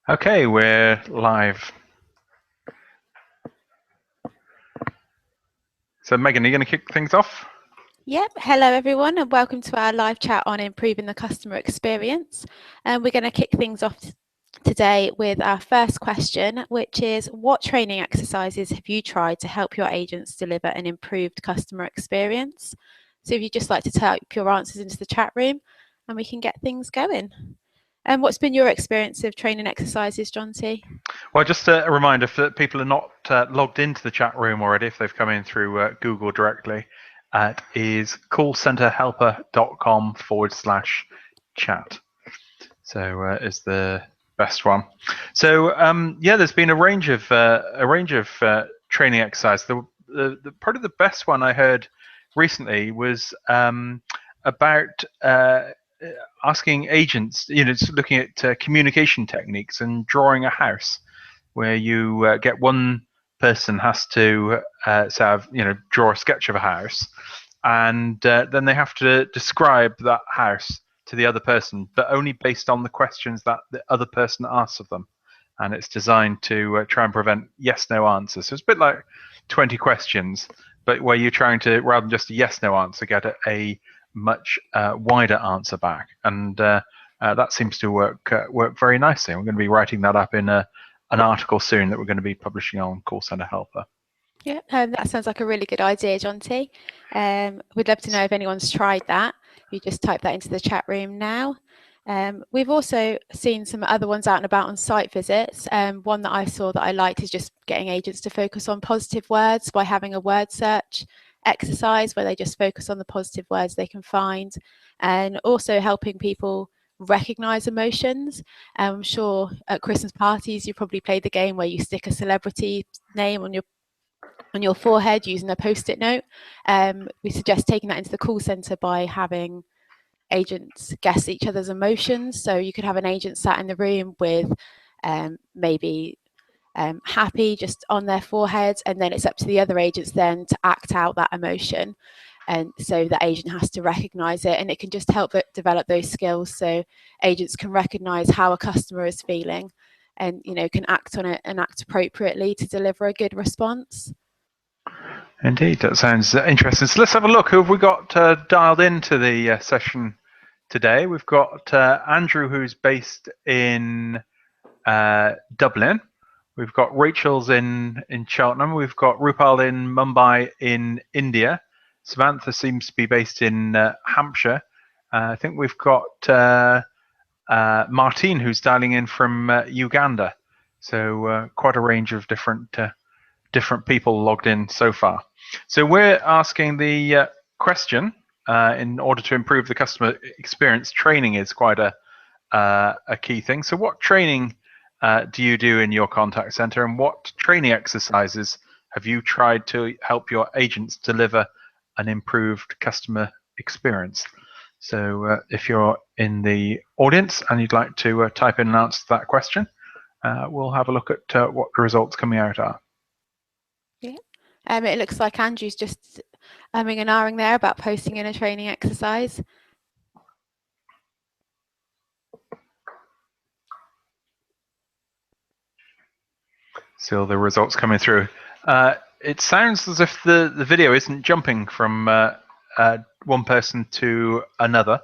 Okay, we're live. So Megan, are you going to kick things off? Yep. Hello, everyone, and welcome to our live chat on improving the customer experience. And we're going to kick things off today with our first question, which is, what training exercises have you tried to help your agents deliver an improved customer experience? So if you'd just like to type your answers into the chat room and we can get things going. And what's been your experience of training exercises, John T? Well, just a reminder for people are not logged into the chat room already, if they've come in through Google directly, it is callcenterhelper.com/chat. So is the best one. So yeah, there's been a range of training exercises. Probably the best one I heard recently was about asking agents, looking at communication techniques and drawing a house, where you get one person has to draw a sketch of a house, and then they have to describe that house to the other person, but only based on the questions that the other person asks of them. And it's designed to try and prevent yes/no answers. So it's a bit like 20 questions, but where you're trying to, rather than just a yes/no answer, get a much wider answer back. And that seems to work very nicely. We're going to be writing that up in an article soon that we're going to be publishing on Call Center Helper. Yeah, that sounds like a really good idea, John T. We'd love to know if anyone's tried that. You just type that into the chat room now. We've also seen some other ones out and about on site visits. One that I saw that I liked is just getting agents to focus on positive words by having a word search exercise where they just focus on the positive words they can find, and also helping people recognize emotions. I'm sure at Christmas parties you probably played the game where you stick a celebrity name on your forehead using a post-it note. We suggest taking that into the call center by having agents guess each other's emotions. So you could have an agent sat in the room with maybe happy just on their forehead, and then it's up to the other agents then to act out that emotion. And so the agent has to recognize it, and it can just help develop those skills so agents can recognize how a customer is feeling and can act on it and act appropriately to deliver a good response. Indeed, that sounds interesting. So let's have a look. Who have we got dialed into the session today? We've got Andrew, who's based in Dublin. We've got Rachel's in Cheltenham. We've got Rupal in Mumbai in India. Samantha seems to be based in Hampshire. I think we've got Martine, who's dialing in from Uganda. So quite a range of different people logged in so far. So we're asking the question, in order to improve the customer experience, training is quite a key thing. So what training do you do in your contact center, and what training exercises have you tried to help your agents deliver an improved customer experience? So if you're in the audience and you'd like to type in an answer to that question, we'll have a look at what the results coming out are. Yeah, it looks like Andrew's just umming and ahhing there about posting in a training exercise. So the results coming through. It sounds as if the video isn't jumping from one person to another.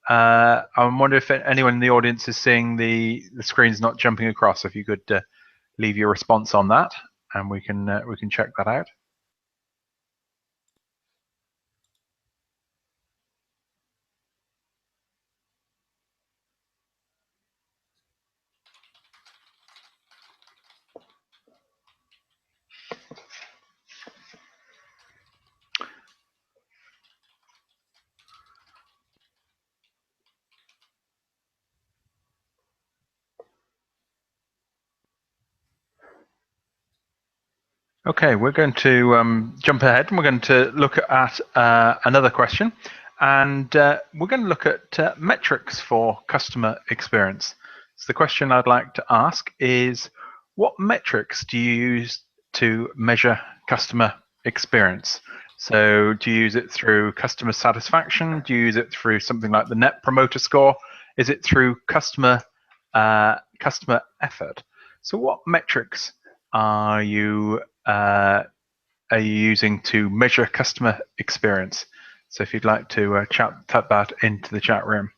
I wonder if anyone in the audience is seeing the screen's not jumping across. If you could leave your response on that, and we can check that out. Okay, we're going to jump ahead, and we're going to look at another question, and we're going to look at metrics for customer experience. So the question I'd like to ask is, what metrics do you use to measure customer experience? So do you use it through customer satisfaction? Do you use it through something like the Net Promoter Score? Is it through customer customer effort. So what metrics are you using to measure customer experience? So if you'd like to type that into the chat room.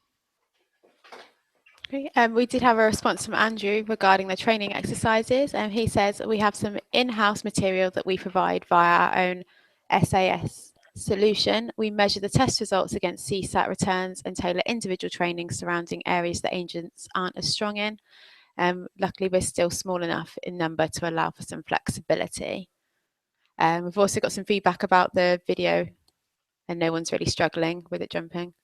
We did have a response from Andrew regarding the training exercises, and he says we have some in-house material that we provide via our own SAS solution. We measure the test results against CSAT returns and tailor individual training surrounding areas that agents aren't as strong in. Luckily, we're still small enough in number to allow for some flexibility. We've also got some feedback about the video, and no one's really struggling with it jumping.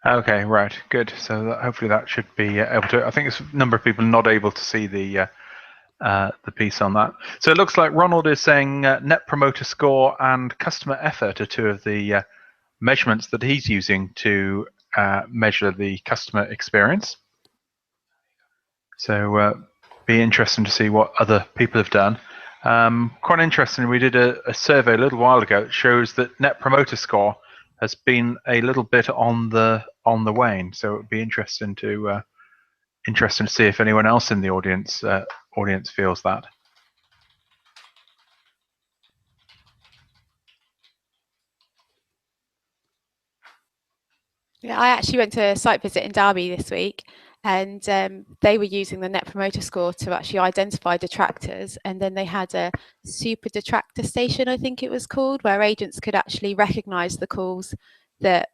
Okay, right, good. So hopefully that should be able to. I think there's a number of people not able to see the piece on that. So it looks like Ronald is saying Net Promoter Score and customer effort are two of the measurements that he's using to measure the customer experience. So be interesting to see what other people have done. Quite interesting. We did a survey a little while ago that shows that Net Promoter Score has been a little bit on the wane. So it would be interesting to see if anyone else in the audience feels that. Yeah, I actually went to a site visit in Derby this week, and they were using the Net Promoter Score to actually identify detractors, and then they had a super detractor station, I think it was called, where agents could actually recognise the calls that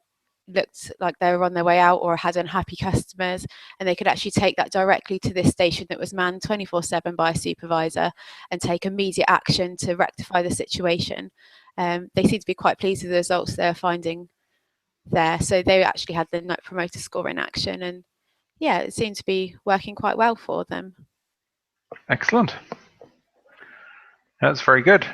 looked like they were on their way out or had unhappy customers, and they could actually take that directly to this station that was manned 24/7 by a supervisor and take immediate action to rectify the situation. They seem to be quite pleased with the results they're finding there. So they actually had the Net Promoter Score in action, and yeah, it seemed to be working quite well for them. Excellent. That's very good.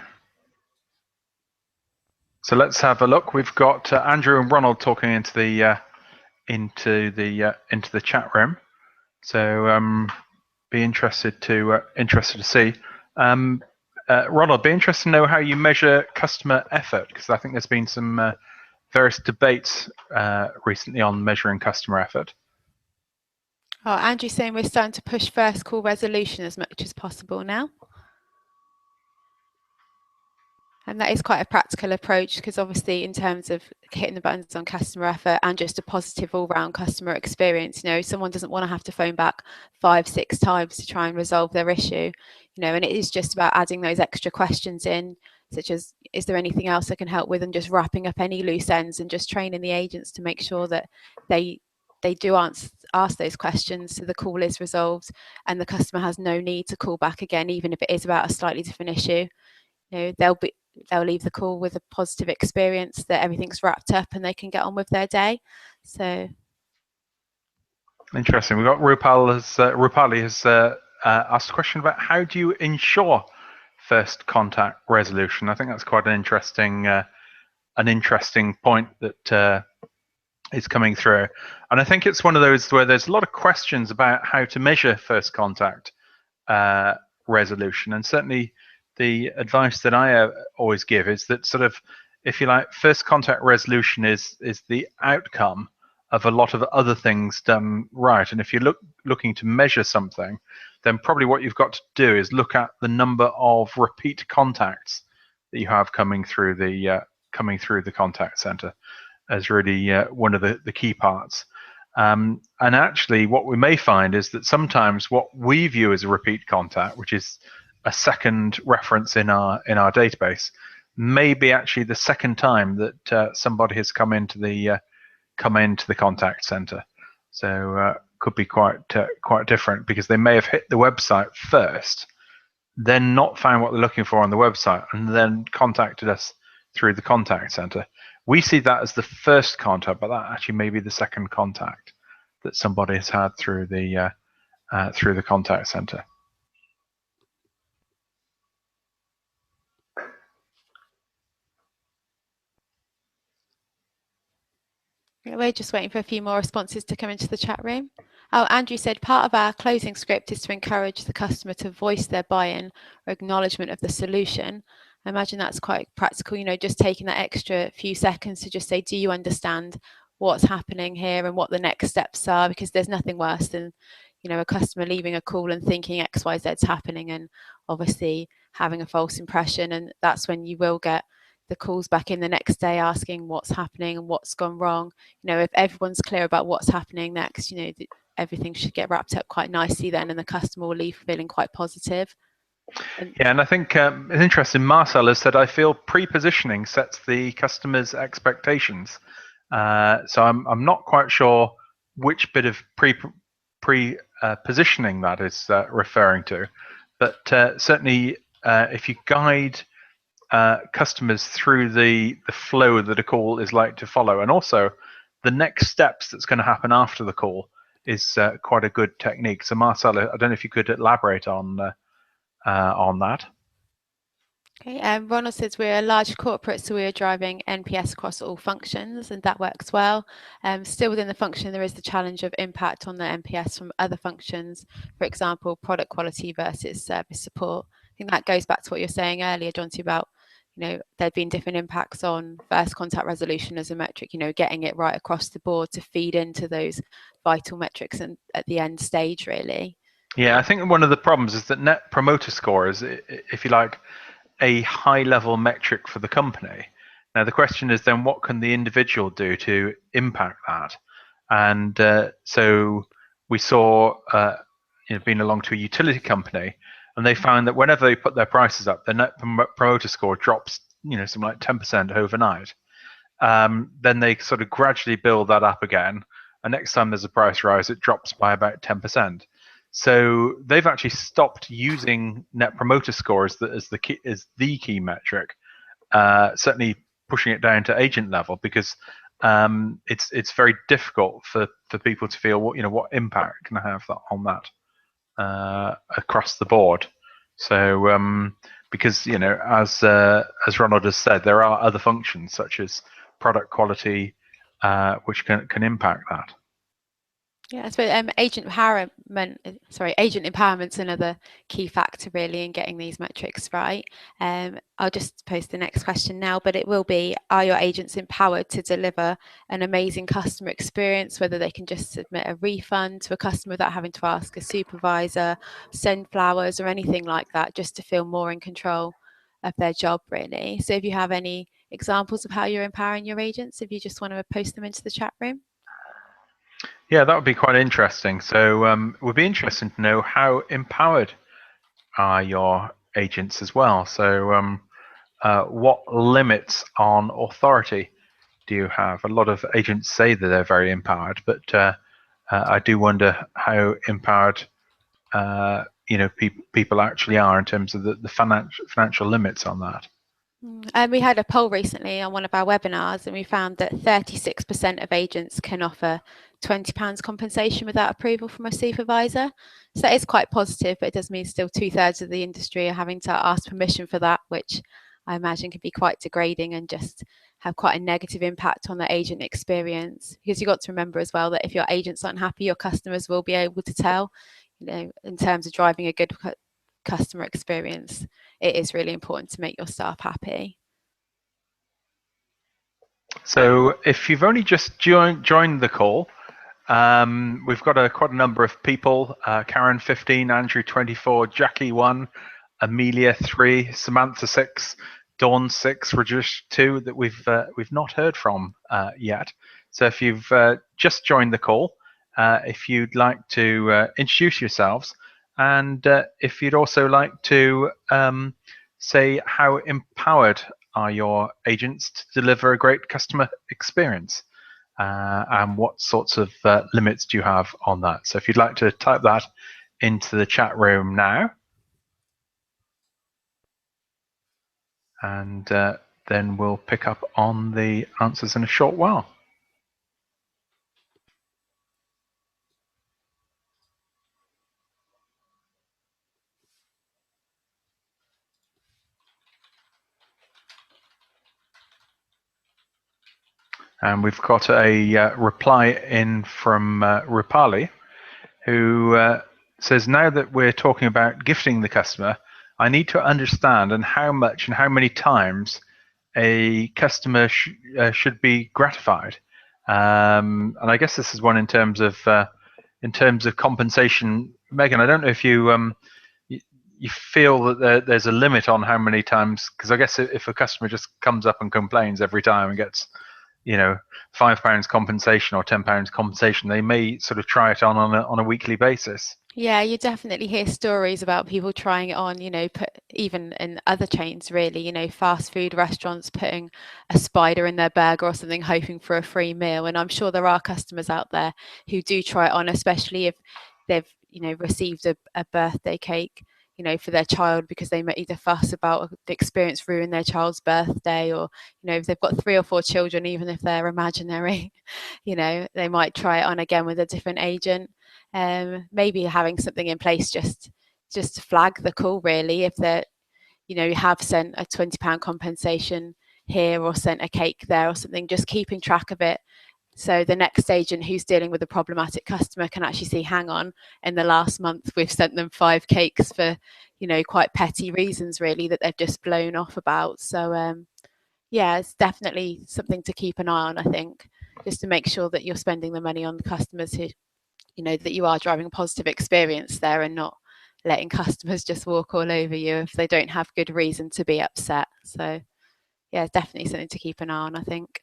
So let's have a look. We've got Andrew and Ronald talking into the chat room. So be interested to see. Ronald, be interested to know how you measure customer effort, because I think there's been some various debates recently on measuring customer effort. Oh, Andrew's saying we're starting to push first call resolution as much as possible now. And that is quite a practical approach, because obviously in terms of hitting the buttons on customer effort and just a positive all-round customer experience, you know, someone doesn't want to have to phone back 5-6 times to try and resolve their issue, you know, and it is just about adding those extra questions in, such as, is there anything else I can help with, and just wrapping up any loose ends and just training the agents to make sure that they do ask those questions so the call is resolved and the customer has no need to call back again, even if it is about a slightly different issue. You know, they'll leave the call with a positive experience that everything's wrapped up and they can get on with their day. So interesting. We've got Rupali has asked a question about how do you ensure first contact resolution. I think that's quite an interesting point that is coming through, and I think it's one of those where there's a lot of questions about how to measure first contact resolution, and certainly the advice that I always give is that sort of, if you like, first contact resolution is the outcome of a lot of other things done right. And if you're looking to measure something, then probably what you've got to do is look at the number of repeat contacts that you have coming through the contact center as really one of the key parts. And actually what we may find is that sometimes what we view as a repeat contact, which is a second reference in our database, may be actually the second time that somebody has come into the contact center. So could be quite different, because they may have hit the website first, then not found what they're looking for on the website, and then contacted us through the contact center. We see that as the first contact, but that actually may be the second contact that somebody has had through the contact center. we're just waiting for a few more responses to come into the chat room. Oh, Andrew said part of our closing script is to encourage the customer to voice their buy-in or acknowledgement of the solution. I imagine that's quite practical, you know, just taking that extra few seconds to just say, do you understand what's happening here and what the next steps are? Because there's nothing worse than, a customer leaving a call and thinking XYZ is happening, and obviously having a false impression. And that's when you will get the calls back in the next day asking what's happening and what's gone wrong. If everyone's clear about what's happening next, everything should get wrapped up quite nicely then, and the customer will leave feeling quite positive. And I think it's interesting. Marcel has said, "I feel pre-positioning sets the customer's expectations." So I'm not quite sure which bit of pre-positioning that is referring to, but certainly if you guide customers through the flow that a call is like to follow, and also the next steps that's going to happen after the call, is quite a good technique. So Marcel, I don't know if you could elaborate on that. Okay, Ronald says we're a large corporate, so we are driving NPS across all functions, and that works well. Still within the function, there is the challenge of impact on the NPS from other functions, for example, product quality versus service support. I think that goes back to what you were saying earlier, Jonty, about there'd been different impacts on first contact resolution as a metric, getting it right across the board to feed into those vital metrics and at the end stage, really. Yeah, I think one of the problems is that Net Promoter Score is, if you like, a high-level metric for the company. Now, the question is then, what can the individual do to impact that? And so we saw, being along to a utility company, and they found that whenever they put their prices up, the Net Promoter Score drops, something like 10% overnight. Then they sort of gradually build that up again, and next time there's a price rise, it drops by about 10%. So they've actually stopped using Net Promoter Score as the key metric, certainly pushing it down to agent level, because it's very difficult for people to feel what impact can I have on that across the board. So because as Ronald has said, there are other functions such as product quality which can impact that. Yeah, I suppose agent empowerment's another key factor really in getting these metrics right. I'll just post the next question now, but it will be, are your agents empowered to deliver an amazing customer experience, whether they can just submit a refund to a customer without having to ask a supervisor, send flowers or anything like that, just to feel more in control of their job, really. So if you have any examples of how you're empowering your agents, if you just want to post them into the chat room. Yeah, that would be quite interesting. So it would be interesting to know how empowered are your agents as well. So what limits on authority do you have? A lot of agents say that they're very empowered, but I do wonder how empowered people actually are in terms of the financial limits on that. And we had a poll recently on one of our webinars, and we found that 36% of agents can offer £20 compensation without approval from a supervisor. So that is quite positive, but it does mean still 2/3 of the industry are having to ask permission for that, which I imagine can be quite degrading and just have quite a negative impact on the agent experience. Because you've got to remember as well that if your agents aren't happy, your customers will be able to tell, in terms of driving a good customer experience. It is really important to make your staff happy. So if you've only just joined the call, we've got quite a number of people. Karen 15, Andrew 24, Jackie 1, Amelia 3, Samantha 6, Dawn 6, Rajesh 2 that we've not heard from yet. So if you've just joined the call, if you'd like to introduce yourselves, and if you'd also like to say how empowered are your agents to deliver a great customer experience, and what sorts of limits do you have on that? So if you'd like to type that into the chat room now, and then we'll pick up on the answers in a short while. And we've got a reply in from Rupali, who says, now that we're talking about gifting the customer, I need to understand how much and how many times a customer should be gratified. And I guess this is one in terms of in terms of compensation. Megan, I don't know if you you feel that there's a limit on how many times, because I guess if a customer just comes up and complains every time and gets, you know, £5 compensation or £10 compensation, they may sort of try it on a weekly basis. Yeah, you definitely hear stories about people trying it on, even in other chains, really, fast food restaurants putting a spider in their burger or something, hoping for a free meal. And I'm sure there are customers out there who do try it on, especially if they've, received a birthday cake, for their child, because they made a fuss about the experience ruin their child's birthday, or, if they've got 3 or 4 children, even if they're imaginary, they might try it on again with a different agent. Maybe having something in place just to flag the call, really, if they're, you have sent a £20 compensation here or sent a cake there or something, just keeping track of it, so the next agent who's dealing with a problematic customer can actually see, hang on, in the last month we've sent them 5 cakes for, quite petty reasons, really, that they've just blown off about. So yeah, it's definitely something to keep an eye on, I think, just to make sure that you're spending the money on the customers who, that you are driving a positive experience there, and not letting customers just walk all over you if they don't have good reason to be upset. So yeah, it's definitely something to keep an eye on, I think.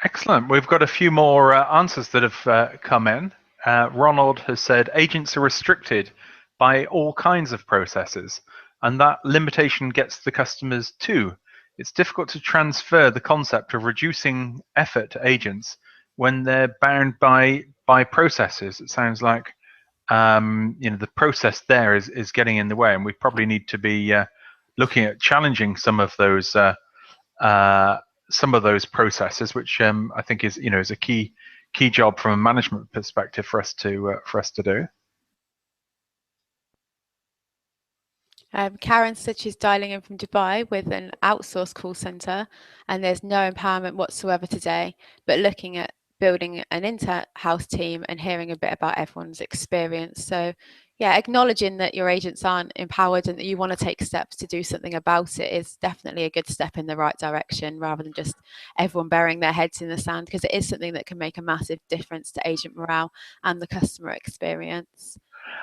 Excellent. We've got a few more answers that have come in. Ronald has said agents are restricted by all kinds of processes, and that limitation gets the customers too. It's difficult to transfer the concept of reducing effort to agents when they're bound by processes. It sounds like the process there is getting in the way, and we probably need to be looking at challenging some of those processes, which I think is a key job from a management perspective for us to do. Karen said she's dialing in from Dubai with an outsourced call center, and there's no empowerment whatsoever today, but looking at building an in-house team and hearing a bit about everyone's experience. So yeah, acknowledging that your agents aren't empowered and that you want to take steps to do something about it is definitely a good step in the right direction, rather than just everyone burying their heads in the sand, because it is something that can make a massive difference to agent morale and the customer experience.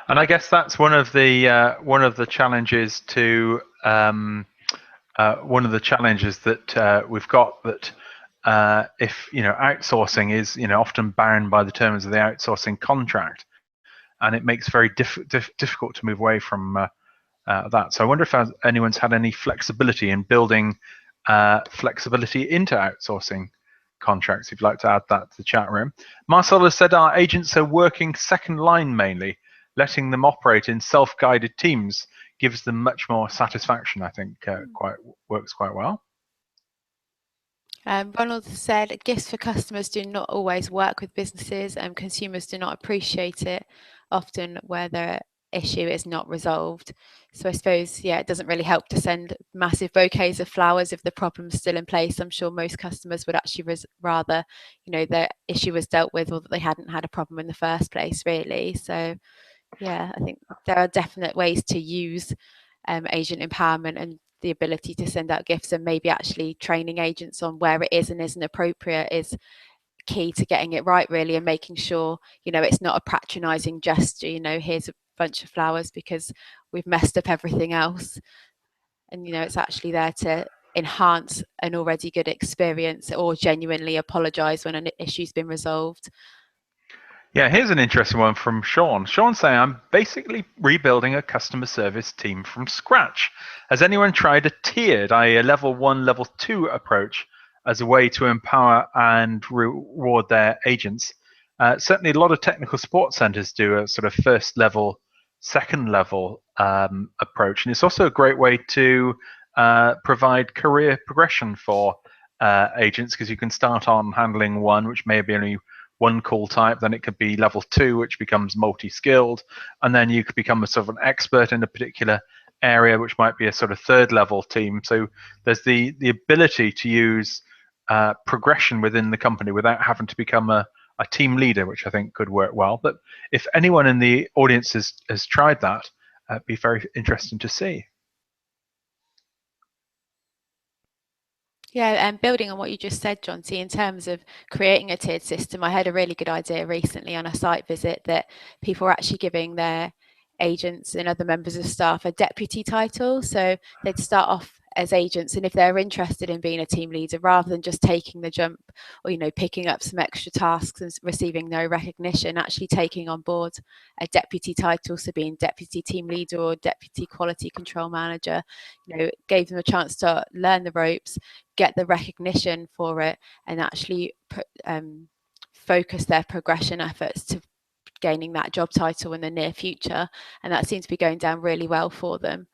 And I guess that's one of the challenges to one of the challenges that we've got, that if outsourcing is often bound by the terms of the outsourcing contract, and it makes it very difficult to move away from that. So I wonder if anyone's had any flexibility in building flexibility into outsourcing contracts. If you'd like to add that to the chat room. Marcel has said our agents are working second line mainly. Letting them operate in self-guided teams gives them much more satisfaction. I think works quite well. Ronald said gifts for customers do not always work with businesses, and consumers do not appreciate it often where the issue is not resolved. So I suppose, yeah, it doesn't really help to send massive bouquets of flowers if the problem's still in place. I'm sure most customers would actually rather, the issue was dealt with, or that they hadn't had a problem in the first place, really. So yeah, I think there are definite ways to use agent empowerment and the ability to send out gifts, and maybe actually training agents on where it is and isn't appropriate is key to getting it right, really, and making sure it's not a patronizing gesture, here's a bunch of flowers because we've messed up everything else, and it's actually there to enhance an already good experience, or genuinely apologize when an issue's been resolved. Yeah, here's an interesting one from Sean. Sean's saying, I'm basically rebuilding a customer service team from scratch. Has anyone tried a tiered, i.e. a level 1, level 2 approach as a way to empower and reward their agents? Certainly a lot of technical support centers do a sort of first level, second level approach. And it's also a great way to provide career progression for agents, because you can start on handling one, which may be only one call type, then it could be level 2, which becomes multi-skilled, and then you could become a sort of an expert in a particular area, which might be a sort of third level team. So there's the ability to use progression within the company without having to become a team leader, which I think could work well. But if anyone in the audience has tried that, it'd be very interesting to see. Yeah, and building on what you just said, Jonty, in terms of creating a tiered system, I had a really good idea recently on a site visit that people are actually giving their agents and other members of staff a deputy title. So they'd start off as agents, and if they're interested in being a team leader, rather than just taking the jump or picking up some extra tasks and receiving no recognition, actually taking on board a deputy title, so being deputy team leader or deputy quality control manager, gave them a chance to learn the ropes, get the recognition for it, and actually focus their progression efforts to gaining that job title in the near future. And that seems to be going down really well for them,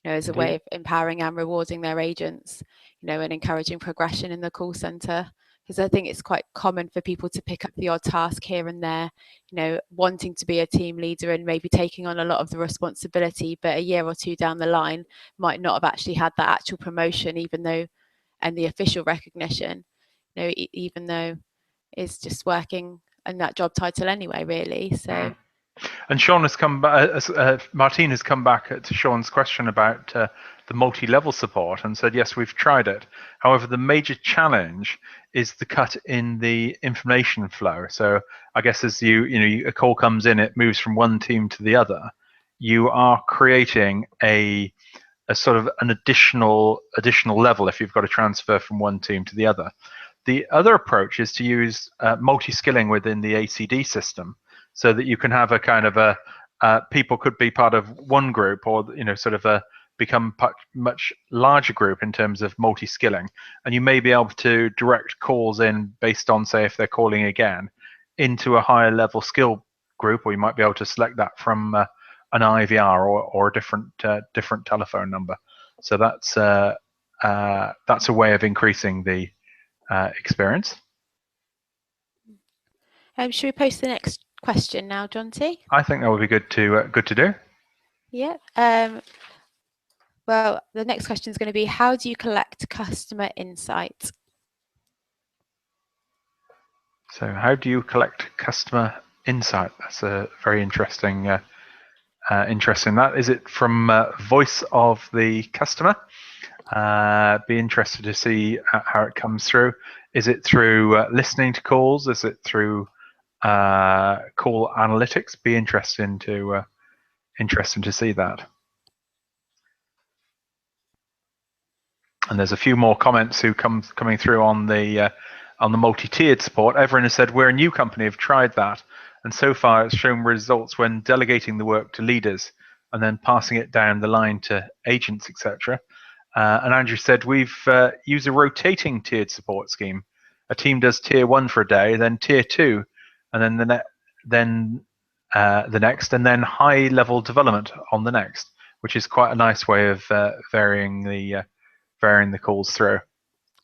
as a way of empowering and rewarding their agents, and encouraging progression in the call center. Because I think it's quite common for people to pick up the odd task here and there, wanting to be a team leader and maybe taking on a lot of the responsibility, but a year or two down the line might not have actually had that actual promotion, and the official recognition, even though it's just working in that job title anyway, really. So. And Sean has come back, Martine has come back to Sean's question about the multi-level support and said, yes, we've tried it. However, the major challenge is the cut in the information flow. So I guess as a call comes in, it moves from one team to the other. You are creating a sort of an additional level if you've got to transfer from one team to the other. The other approach is to use multi-skilling within the ACD system, so that you can have a kind of people could be part of one group, or sort of become much larger group in terms of multi-skilling, and you may be able to direct calls in based on, say, if they're calling again, into a higher level skill group, or you might be able to select that from an IVR or a different telephone number. So that's a way of increasing the experience. Should we post the next question now, Jonty? I think that would be good to do. Yeah. Well, the next question is going to be, how do you collect customer insight? So how do you collect customer insight? That's a very interesting that. Is it from voice of the customer? Be interested to see how it comes through. Is it through listening to calls? Is it through call analytics? Be interesting to see that. And there's a few more comments coming through on the multi-tiered support. Everyone has said, we're a new company, have tried that, and so far it's shown results when delegating the work to leaders and then passing it down the line to agents, etc. And Andrew said, we've used a rotating tiered support scheme. A team does tier 1 for a day, then tier 2, and then the next, and then high level development on the next, which is quite a nice way of varying the calls through.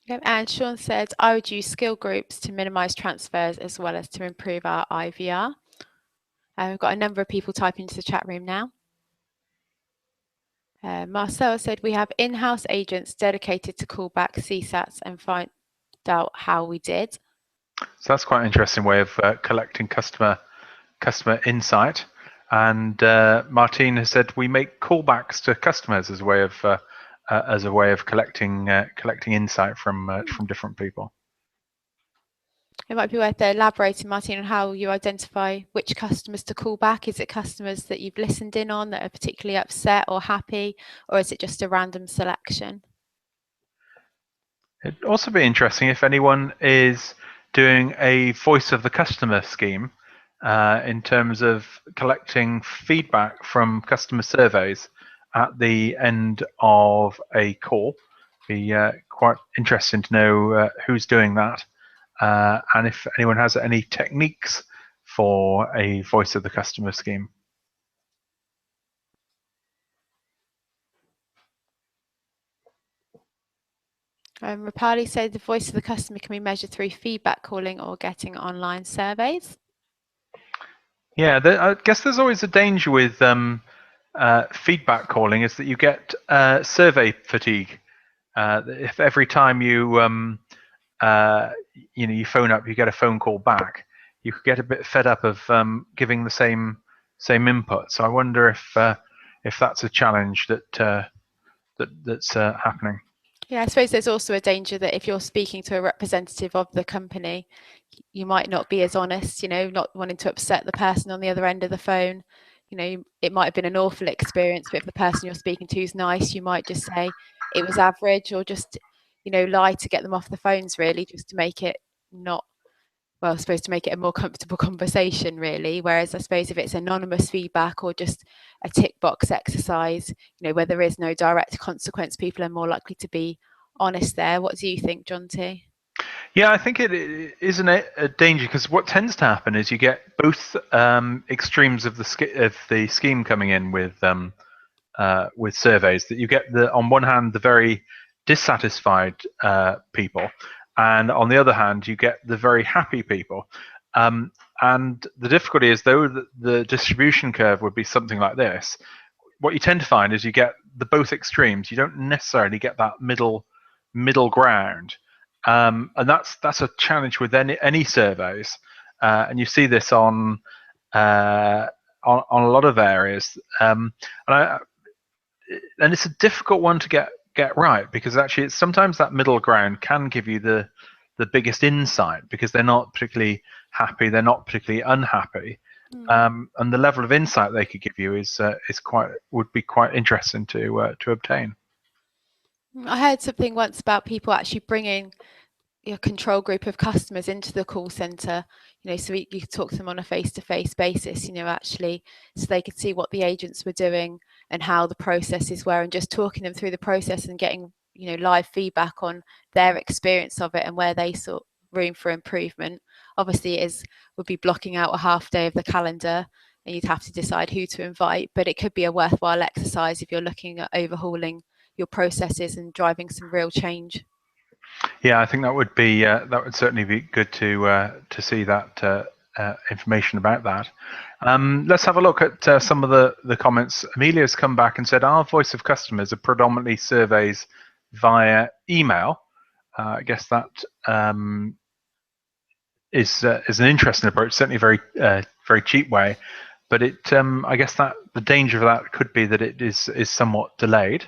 Yep. And Sean said, I would use skill groups to minimize transfers as well as to improve our IVR. We've got a number of people typing into the chat room now. Marcel said, we have in-house agents dedicated to call back CSATs and find out how we did. So that's quite an interesting way of collecting customer insight. And Martine has said, we make callbacks to customers as a way of collecting insight from different people. It might be worth elaborating, Martine, on how you identify which customers to call back. Is it customers that you've listened in on that are particularly upset or happy, or is it just a random selection? It'd also be interesting if anyone is doing a voice of the customer scheme in terms of collecting feedback from customer surveys at the end of a call. Be quite interesting to know who's doing that, and if anyone has any techniques for a voice of the customer scheme. Rapali said the voice of the customer can be measured through feedback calling or getting online surveys. Yeah, I guess there's always a danger with feedback calling, is that you get survey fatigue. If every time you you phone up, you get a phone call back, you could get a bit fed up of giving the same input. So I wonder if that's a challenge that's happening. Yeah, I suppose there's also a danger that if you're speaking to a representative of the company, you might not be as honest, not wanting to upset the person on the other end of the phone. It might have been an awful experience, but if the person you're speaking to is nice, you might just say it was average, or just, lie to get them off the phones, really, just to make it not, well, I suppose to make it a more comfortable conversation, really. Whereas I suppose if it's anonymous feedback or just a tick box exercise, where there is no direct consequence, people are more likely to be honest there. What do you think, John T? Yeah, I think it is a danger, because what tends to happen is you get both extremes of the scheme coming in with surveys. That you get on one hand the very dissatisfied people, and on the other hand you get the very happy people. And the difficulty is, though, that the distribution curve would be something like this, what you tend to find is you get the both extremes. You don't necessarily get that middle ground, and that's a challenge with any surveys, and you see this on a lot of areas, and it's a difficult one to get right, because actually it's sometimes that middle ground can give you the biggest insight, because they're not particularly happy, they're not particularly unhappy. And the level of insight they could give you would be quite interesting to obtain. I heard something once about people actually bringing a control group of customers into the call center, so you could talk to them on a face-to-face basis, actually, so they could see what the agents were doing and how the processes were, and just talking them through the process and getting, live feedback on their experience of it and where they saw room for improvement. Obviously, would be blocking out a half day of the calendar, and you'd have to decide who to invite, but it could be a worthwhile exercise if you're looking at overhauling your processes and driving some real change. Yeah, I think that would certainly be good to see that information about that. Let's have a look at some of the comments. Amelia's come back and said, our voice of customers are predominantly surveys via email. I guess that is an interesting approach, certainly a very cheap way, but I guess that the danger of that could be that it is somewhat delayed.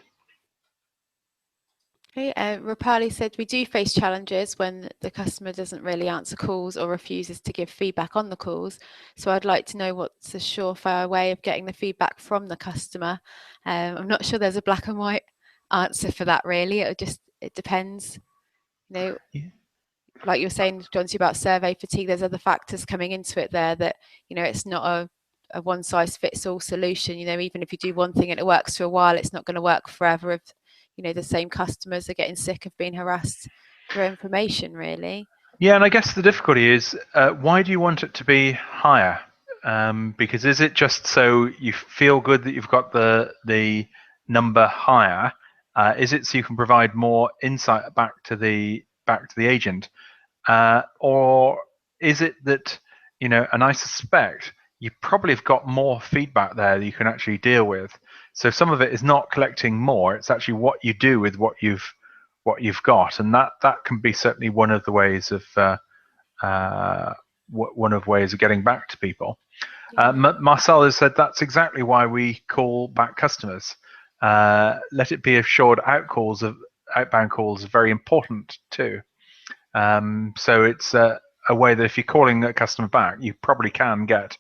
Okay, Rapali said, we do face challenges when the customer doesn't really answer calls or refuses to give feedback on the calls. So I'd like to know what's a surefire way of getting the feedback from the customer. I'm not sure there's a black and white answer for that, really. It depends. Yeah. Like you were saying, John, about survey fatigue, there's other factors coming into it there that, it's not a one size fits all solution. Even if you do one thing and it works for a while, it's not going to work forever if, the same customers are getting sick of being harassed for information, really. Yeah, and I guess the difficulty is, why do you want it to be higher? Because is it just so you feel good that you've got the number higher? Is it so you can provide more insight back to the agent? Or is it that, and I suspect you probably have got more feedback there that you can actually deal with. So some of it is not collecting more, it's actually what you do with what you've got, and that can be certainly one of the ways of getting back to people. Yeah. Marcel has said that's exactly why we call back customers. Let it be assured outbound calls are very important too. So it's a way that if you're calling a customer back, you probably can get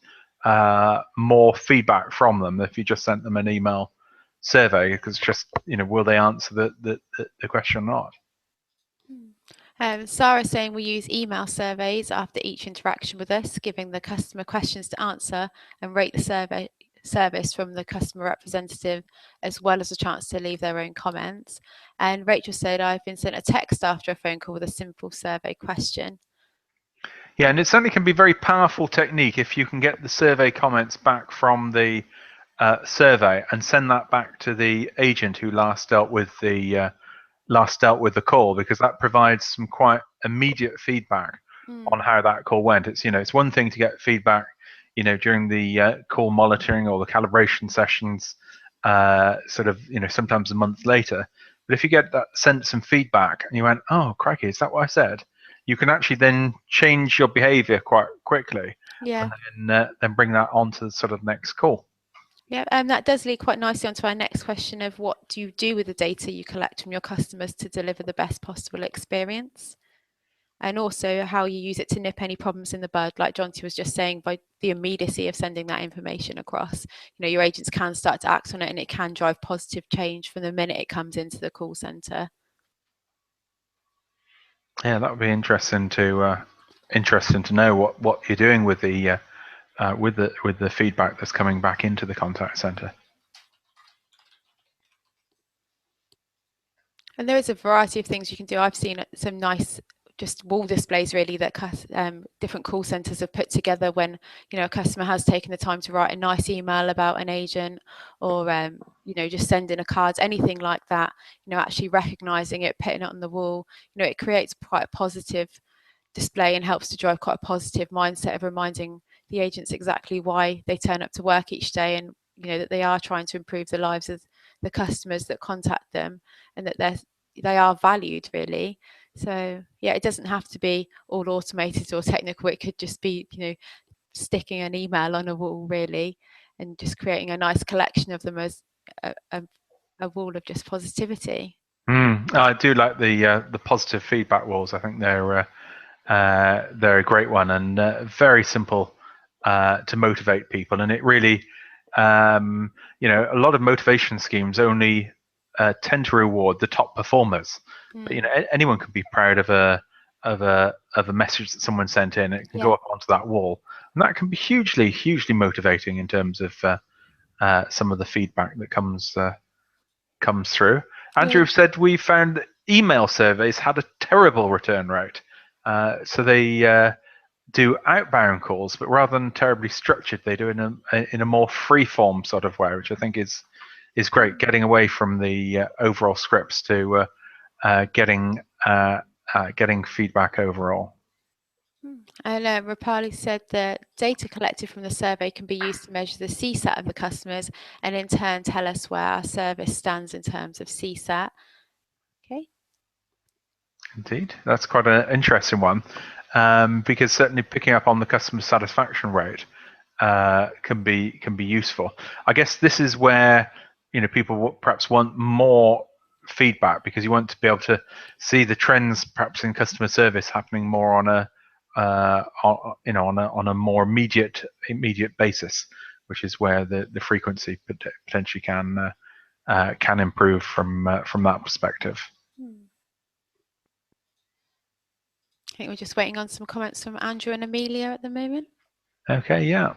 more feedback from them if you just sent them an email survey, because just, will they answer the question or not? Sarah saying we use email surveys after each interaction with us, giving the customer questions to answer and rate the service from the customer representative, as well as a chance to leave their own comments. And Rachel said, I've been sent a text after a phone call with a simple survey question. Yeah, and it certainly can be a very powerful technique if you can get the survey comments back from the survey and send that back to the agent who last dealt with the call, because that provides some quite immediate feedback on how that call went. It's one thing to get feedback during the call monitoring or the calibration sessions, sometimes a month later, but if you get that, sent some feedback and you went, oh crikey, is that what I said, you can actually then change your behavior quite quickly. Yeah. And then bring that on to the sort of next call. Yeah, that does lead quite nicely onto our next question of what do you do with the data you collect from your customers to deliver the best possible experience? And also how you use it to nip any problems in the bud, like Jonty was just saying, by the immediacy of sending that information across. Your agents can start to act on it, and it can drive positive change from the minute it comes into the call center. Yeah, that would be interesting to know what you're doing with the feedback that's coming back into the contact center. And there is a variety of things you can do. I've seen some nice just wall displays really that different call centers have put together when a customer has taken the time to write a nice email about an agent, or just sending a card, anything like that. Actually recognizing it, putting it on the wall. It creates quite a positive display and helps to drive quite a positive mindset of reminding the agents exactly why they turn up to work each day, and that they are trying to improve the lives of the customers that contact them, and that they are valued really. So yeah, it doesn't have to be all automated or technical. It could just be sticking an email on a wall really, and just creating a nice collection of them as a wall of just positivity. I do like the positive feedback walls. I think they're a great one, and very simple to motivate people. And it really, a lot of motivation schemes only tend to reward the top performers. But anyone can be proud of a message that someone sent in. It can go up onto that wall, and that can be hugely motivating in terms of some of the feedback that comes through. Andrew said we found that email surveys had a terrible return rate. So they do outbound calls, but rather than terribly structured, they do in a more free form sort of way, which I think is great. Getting away from the overall scripts to getting feedback overall. And Rapali said that data collected from the survey can be used to measure the CSAT of the customers, and in turn tell us where our service stands in terms of CSAT. Okay. Indeed, that's quite an interesting one, because certainly picking up on the customer satisfaction rate can be useful. I guess this is where people perhaps want more feedback, because you want to be able to see the trends perhaps in customer service happening more on a more immediate basis, which is where the frequency potentially can improve from that perspective. I think we're just waiting on some comments from Andrew and Amelia at the moment. Okay, yeah.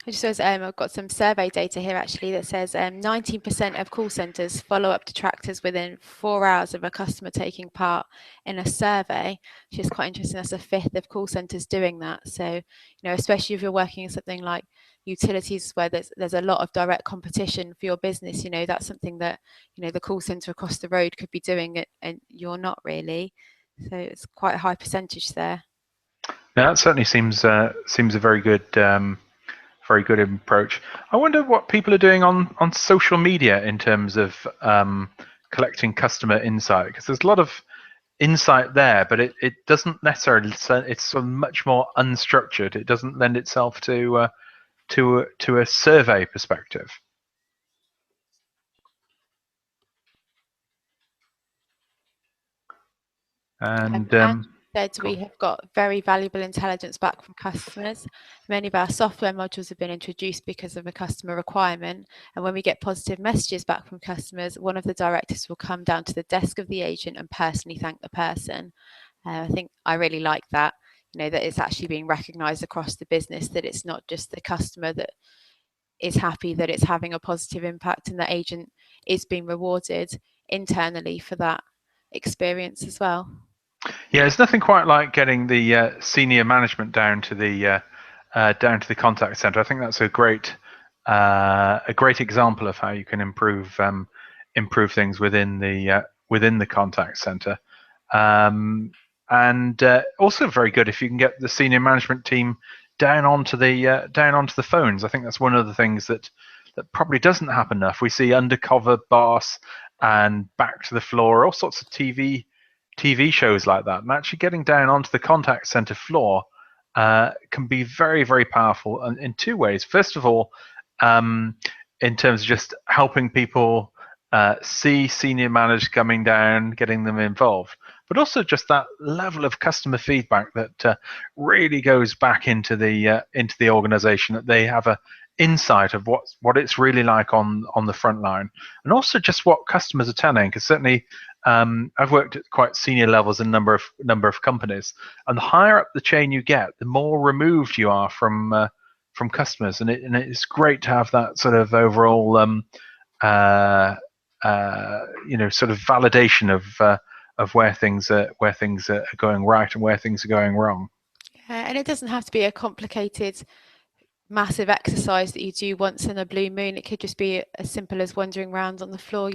I just says I've got some survey data here actually that says 19% of call centres follow up detractors within 4 hours of a customer taking part in a survey, which is quite interesting. That's a fifth of call centres doing that. So, especially if you're working in something like utilities where there's a lot of direct competition for your business, that's something that, the call centre across the road could be doing it and you're not really. So it's quite a high percentage there. Yeah, that certainly seems a very good approach. I wonder what people are doing on social media in terms of collecting customer insight, because there's a lot of insight there, but it doesn't necessarily. It's sort of much more unstructured. It doesn't lend itself to a survey perspective. And said we have got very valuable intelligence back from customers. Many of our software modules have been introduced because of a customer requirement. And when we get positive messages back from customers, one of the directors will come down to the desk of the agent and personally thank the person. I think I really like that, that it's actually being recognised across the business, that it's not just the customer that is happy that it's having a positive impact, and the agent is being rewarded internally for that experience as well. Yeah, there's nothing quite like getting the senior management down to the contact center. I think that's a great example of how you can improve things within the contact center, and also very good if you can get the senior management team down onto the phones. I think that's one of the things that probably doesn't happen enough. We see undercover boss and back to the floor, all sorts of TV TV shows like that, and actually getting down onto the contact center floor can be very, very powerful in two ways. First of all, in terms of just helping people see senior managers coming down, getting them involved, but also just that level of customer feedback that really goes back into the organization, that they have a insight of what it's really like on the front line, and also just what customers are telling. Because certainly I've worked at quite senior levels in a number of companies, and the higher up the chain you get, the more removed you are from customers, and it's great to have that sort of overall sort of validation of where things are going right and where things are going wrong. And it doesn't have to be a complicated massive exercise that you do once in a blue moon. It could just be as simple as wandering around on the floor,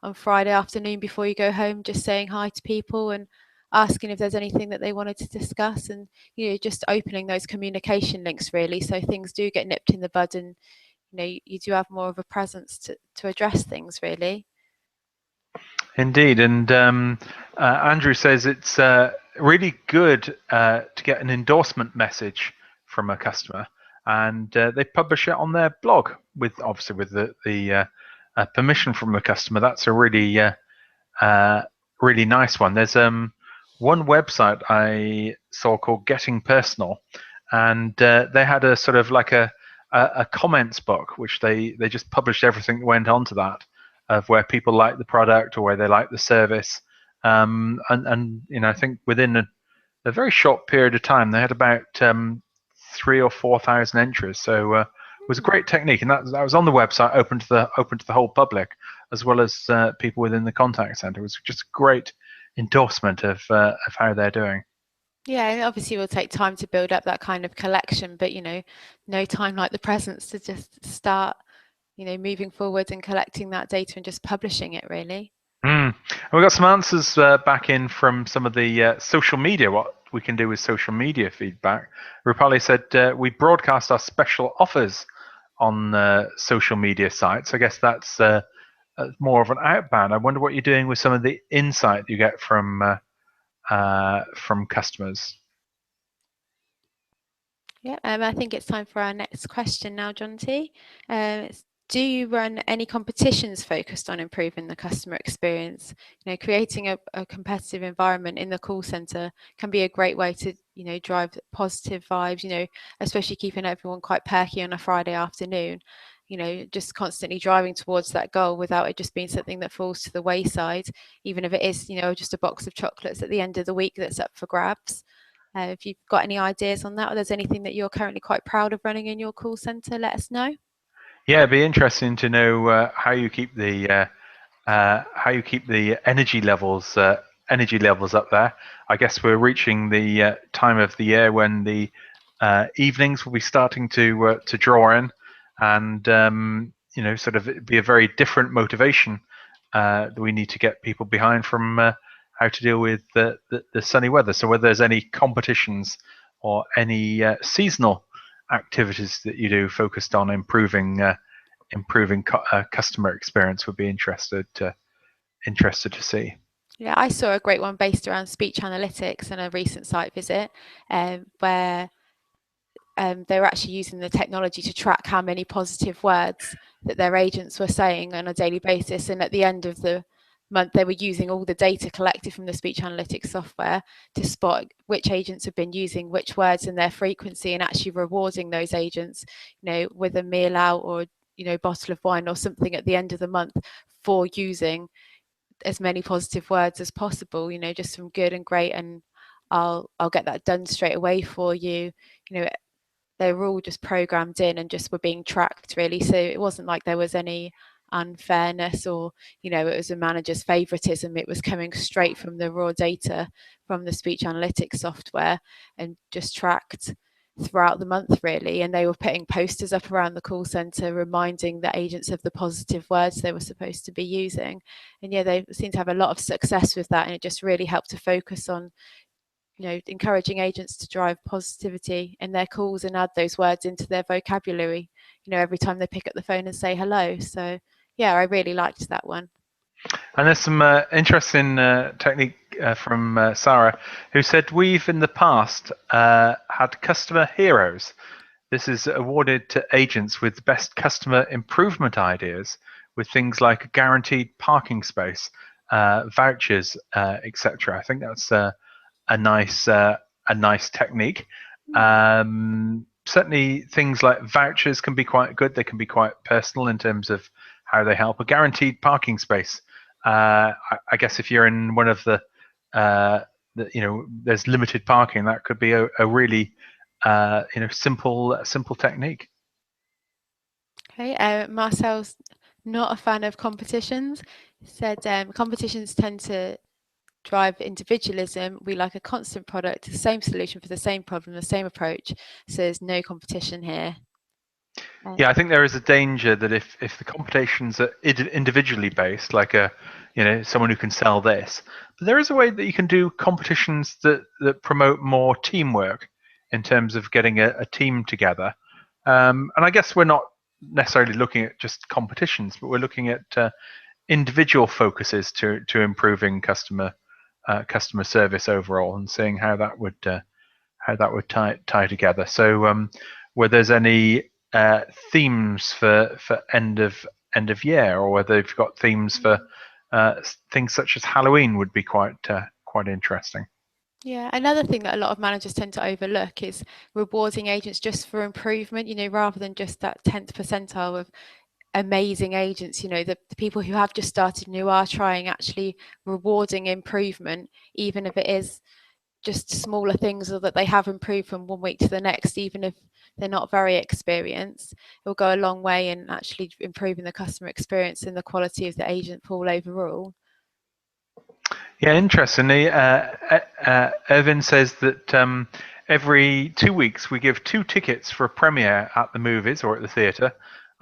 on Friday afternoon before you go home, just saying hi to people and asking if there's anything that they wanted to discuss, and just opening those communication links really, so things do get nipped in the bud, and you do have more of a presence to address things really. Indeed, and Andrew says it's really good to get an endorsement message from a customer, and they publish it on their blog obviously with the permission from the customer. That's a really really nice one. There's one website I saw called Getting Personal, and they had a sort of like a comments book, which they just published everything that went onto that, of where people like the product or where they like the service, and I think within a very short period of time they had about 3,000 or 4,000 entries. So it was a great technique, and that was on the website, open to the whole public, as well as people within the contact center. It was just a great endorsement of how they're doing. Yeah, and obviously it will take time to build up that kind of collection, but no time like the present to just start moving forward and collecting that data and just publishing it really. And we got some answers back in from some of the social media, what we can do with social media feedback. Rupali said we broadcast our special offers on social media sites. I guess that's more of an outbound. I wonder what you're doing with some of the insight you get from customers. Yeah, I think it's time for our next question now, John T. Do you run any competitions focused on improving the customer experience? Creating a competitive environment in the call center can be a great way to, drive positive vibes, especially keeping everyone quite perky on a Friday afternoon, just constantly driving towards that goal without it just being something that falls to the wayside, even if it is, just a box of chocolates at the end of the week that's up for grabs. If you've got any ideas on that, or there's anything that you're currently quite proud of running in your call center, let us know. Yeah, it'd be interesting to know how you keep the energy levels up there. I guess we're reaching the time of the year when the evenings will be starting to draw in, and sort of it'd be a very different motivation that we need to get people behind from how to deal with the sunny weather. So whether there's any competitions or any seasonal activities that you do focused on improving customer experience, would be interested to see. Yeah, I saw a great one based around speech analytics in a recent site visit, where they were actually using the technology to track how many positive words that their agents were saying on a daily basis. And at the end of the month, they were using all the data collected from the speech analytics software to spot which agents have been using which words and their frequency, and actually rewarding those agents, with a meal out or bottle of wine or something at the end of the month for using as many positive words as possible. Just some good and great, and I'll get that done straight away for you. They were all just programmed in and just were being tracked really. So it wasn't like there was any unfairness or it was a manager's favoritism. It was coming straight from the raw data from the speech analytics software and just tracked throughout the month really. And they were putting posters up around the call center reminding the agents of the positive words they were supposed to be using. And yeah, they seem to have a lot of success with that, and it just really helped to focus on encouraging agents to drive positivity in their calls and add those words into their vocabulary, every time they pick up the phone and say hello. So yeah, I really liked that one. And there's some interesting technique from Sarah, who said, we've in the past had customer heroes. This is awarded to agents with best customer improvement ideas with things like a guaranteed parking space, vouchers, etc. I think that's a nice technique. Certainly things like vouchers can be quite good. They can be quite personal in terms of how they help. A guaranteed parking space. I guess if you're in one of the there's limited parking, that could be a really simple technique. Okay, Marcel's not a fan of competitions. He said competitions tend to drive individualism. We like a constant product, the same solution for the same problem, the same approach. So there's no competition here. Yeah, I think there is a danger that if the competitions are individually based, like someone who can sell this, but there is a way that you can do competitions that promote more teamwork in terms of getting a team together. And I guess we're not necessarily looking at just competitions, but we're looking at individual focuses to improving customer service overall, and seeing how that would tie together. So where there's any themes for end of year, or whether you've got themes for things such as Halloween, would be quite interesting. Yeah, another thing that a lot of managers tend to overlook is rewarding agents just for improvement, rather than just that 10th percentile of amazing agents, the people who have just started and who are trying, actually rewarding improvement, even if it is just smaller things, or that they have improved from one week to the next, even if they're not very experienced. It will go a long way in actually improving the customer experience and the quality of the agent pool overall. Yeah, interestingly, Irvin says that every 2 weeks we give 2 tickets for a premiere at the movies or at the theatre,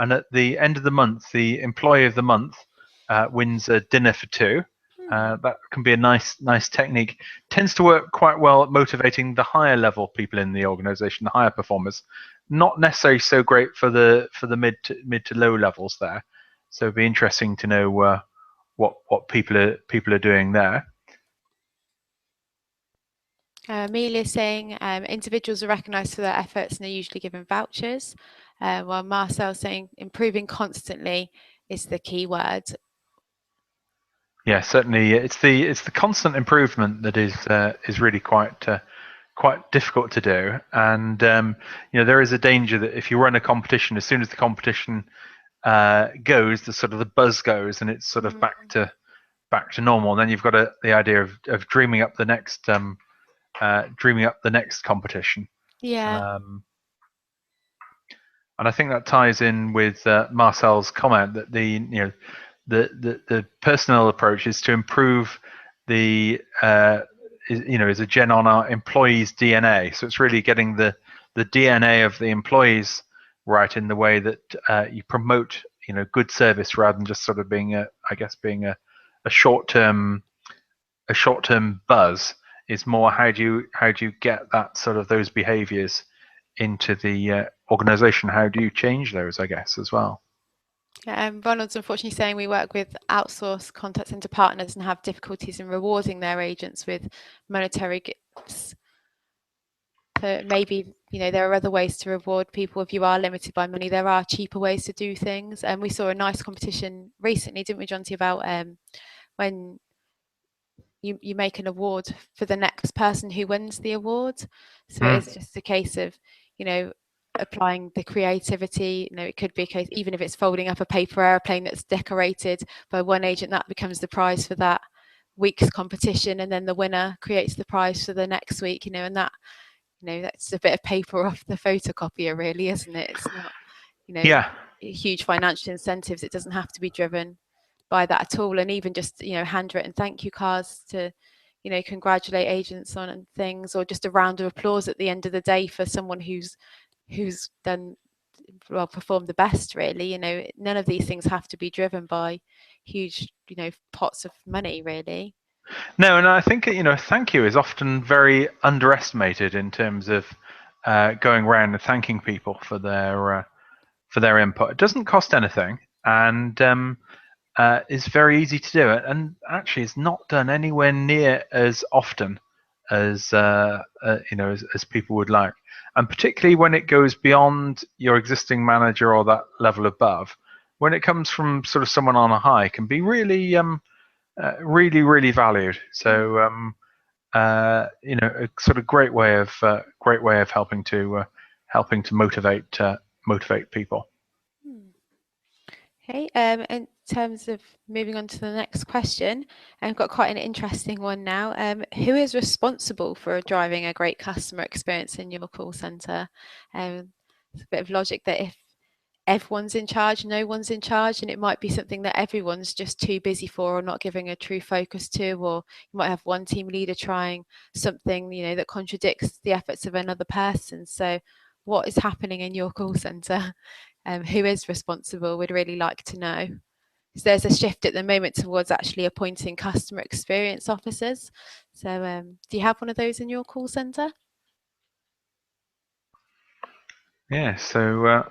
and at the end of the month, the employee of the month wins a dinner for 2. That can be a nice technique. Tends to work quite well at motivating the higher level people in the organisation, the higher performers. Not necessarily so great for the mid to low levels there. So it'd be interesting to know what people are doing there. Amelia is saying individuals are recognised for their efforts and are usually given vouchers, while Marcel's saying improving constantly is the key word. Yeah, certainly it's the constant improvement that is really quite difficult to do, and there is a danger that if you run a competition, as soon as the competition goes, the buzz goes, and it's sort of back to normal. And then you've got the idea of dreaming up the next competition. Yeah. And I think that ties in with Marcel's comment that the personnel approach is to improve is a gen on our employees' DNA. So it's really getting the DNA of the employees right, in the way that you promote good service, rather than just sort of being a short-term buzz. Is more how do you get that sort of those behaviors into the organization? How do you change those, I guess, as well? Ronald's unfortunately saying we work with outsourced contact center partners and have difficulties in rewarding their agents with monetary gifts. So maybe there are other ways to reward people if you are limited by money. There are cheaper ways to do things, and we saw a nice competition recently, didn't we, Jonty, about when you make an award for the next person who wins the award. So it's just a case of applying the creativity. It could be a case, even if it's folding up a paper airplane that's decorated by one agent, that becomes the prize for that week's competition, and then the winner creates the prize for the next week. And that that's a bit of paper off the photocopier, really, isn't it? It's not yeah, huge financial incentives. It doesn't have to be driven by that at all. And even just handwritten thank you cards to congratulate agents on things, or just a round of applause at the end of the day for someone who's done performed the best, really. None of these things have to be driven by huge pots of money, really. No, and I think thank you is often very underestimated in terms of going around and thanking people for their input. It doesn't cost anything, and is very easy to do, and actually is not done anywhere near as often as as people would like, and particularly when it goes beyond your existing manager or that level above, when it comes from sort of someone on a high, can be really really valued. So a sort of great way of helping to motivate people. Okay, in terms of moving on to the next question, I've got quite an interesting one now. Who is responsible for driving a great customer experience in your call centre? It's a bit of logic that if everyone's in charge, no one's in charge, and it might be something that everyone's just too busy for or not giving a true focus to, or you might have one team leader trying something, that contradicts the efforts of another person. So what is happening in your call centre? Who is responsible? We'd really like to know. Because there's a shift at the moment towards actually appointing customer experience officers. So do you have one of those in your call centre? Yeah, so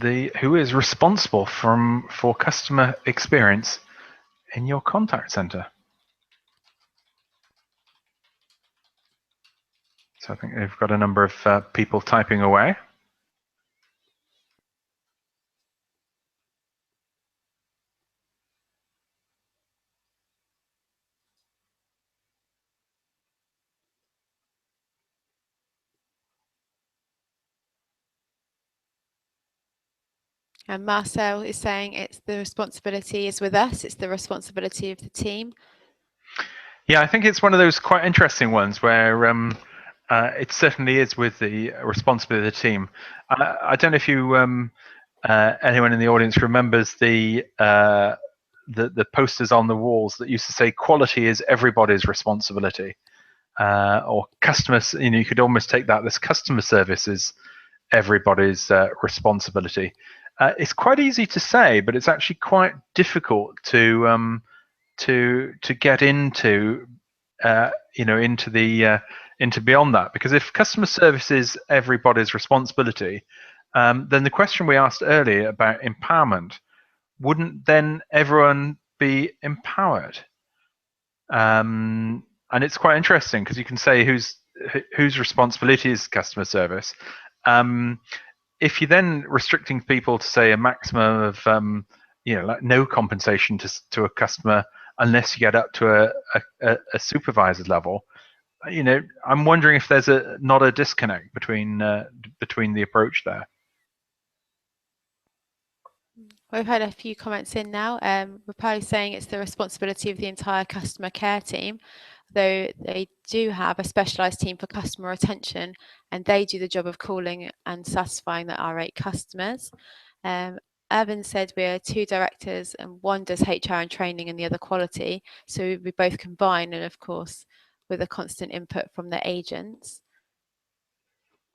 who is responsible for customer experience in your contact center? So I think they've got a number of people typing away. And Marcel is saying the responsibility is with us, it's the responsibility of the team. Yeah, I think it's one of those quite interesting ones where it certainly is with the responsibility of the team. I don't know if you anyone in the audience remembers the posters on the walls that used to say quality is everybody's responsibility, or customers. You could almost take that. This customer service is everybody's responsibility. It's quite easy to say, but it's actually quite difficult to get into into beyond that, because if customer service is everybody's responsibility, then the question we asked earlier about empowerment, wouldn't then everyone be empowered? And it's quite interesting because you can say whose responsibility is customer service. If you're then restricting people to say a maximum of like no compensation to a customer unless you get up to a supervisor level, I'm wondering if there's not a disconnect between the approach there. We've had a few comments in now. We're probably saying it's the responsibility of the entire customer care team, though they do have a specialised team for customer retention, and they do the job of calling and satisfying the irate customers. Evan said we're 2 directors and one does HR and training and the other quality. So we both combine, and of course, with a constant input from the agents.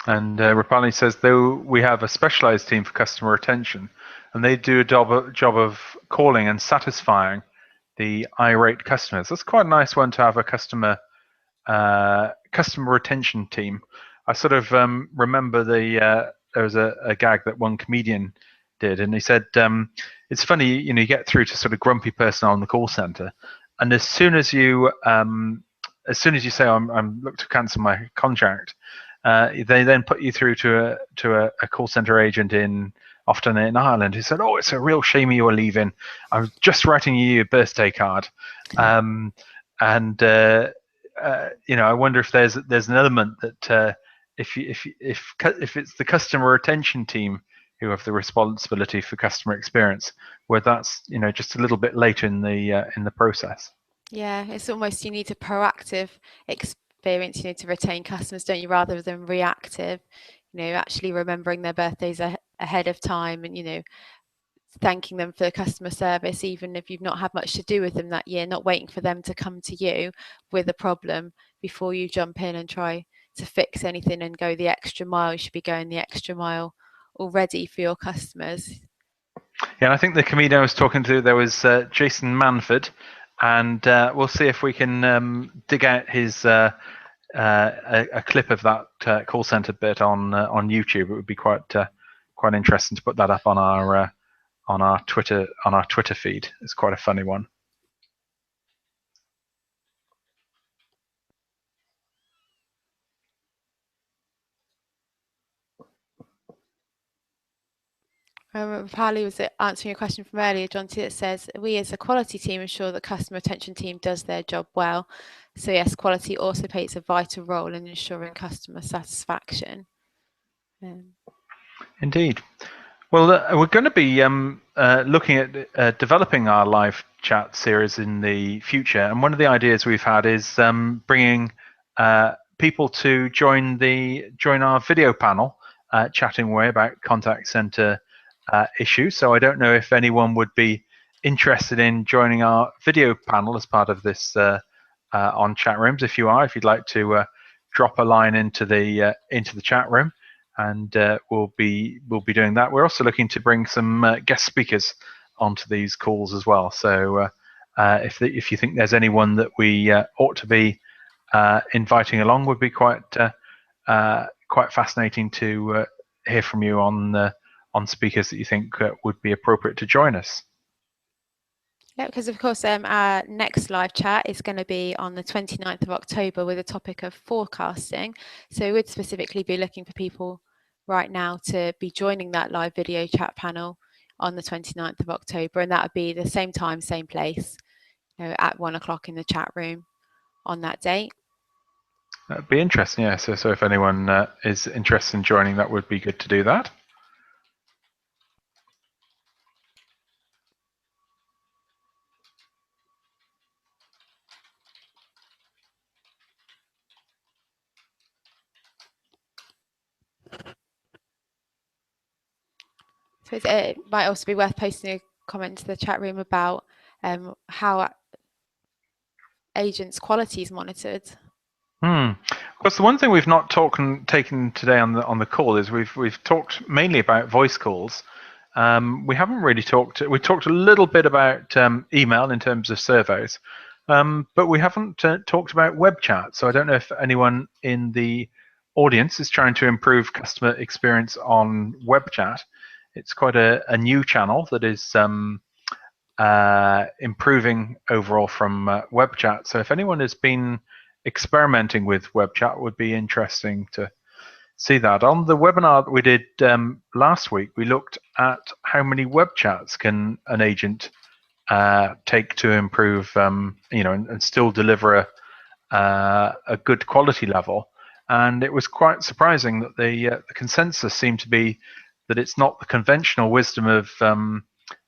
And Rapani says, though we have a specialized team for customer retention, and they do a job of calling and satisfying the irate customers. That's quite a nice one to have, a customer retention team. I sort of remember there was a gag that one comedian did, and he said, it's funny, you get through to sort of grumpy person on the call center, and as soon as you say, I'm look to cancel my contract, they then put you through to a call center agent often in Ireland, who said, "Oh, it's a real shame you were leaving. I was just writing you a birthday card." I wonder if there's an element that if it's the customer retention team who have the responsibility for customer experience, where that's just a little bit later in the process. Yeah, it's almost, you need a proactive experience, to retain customers, don't you, rather than reactive, actually remembering their birthdays ahead of time, and thanking them for customer service, even if you've not had much to do with them that year, not waiting for them to come to you with a problem before you jump in and try to fix anything and go the extra mile. You should be going the extra mile already for your customers. Yeah, and I think the comedian I was talking to, there was Jason Manford, and we'll see if we can dig out his a clip of that call center bit on YouTube. It would be quite interesting to put that up on on our Twitter feed. It's quite a funny one. Pali was answering a question from earlier, Jonty, that says, we as a quality team ensure that customer retention team does their job well. So yes, quality also plays a vital role in ensuring customer satisfaction. Indeed. Well, we're going to be looking at developing our live chat series in the future, and one of the ideas we've had is bringing people to join our video panel, chatting away about contact center issues. So I don't know if anyone would be interested in joining our video panel as part of this on chat rooms. If you are, if you'd like to drop a line into the chat room, and we'll be doing that. We're also looking to bring some guest speakers onto these calls as well. So if you think there's anyone that we ought to be inviting along, would be quite fascinating to hear from you on speakers that you think would be appropriate to join us. Yeah, because of course our next live chat is going to be on the 29th of October with a topic of forecasting. So we'd specifically be looking for people right now to be joining that live video chat panel on the 29th of October, and that would be the same time, same place, at 1 o'clock in the chat room on that date. That'd be interesting, yeah. So if anyone is interested in joining, that would be good to do that. So it might also be worth posting a comment to the chat room about how agents' quality is monitored. Because the one thing we've not taken today on the call is we've talked mainly about voice calls. We haven't really talked. We talked a little bit about email in terms of surveys, but we haven't talked about web chat. So I don't know if anyone in the audience is trying to improve customer experience on web chat. It's quite a new channel that is improving overall from web chat. So if anyone has been experimenting with web chat, would be interesting to see that. On the webinar that we did last week, we looked at how many web chats can an agent take to improve, and still deliver a good quality level. And it was quite surprising that the consensus seemed to be that it's not the conventional wisdom of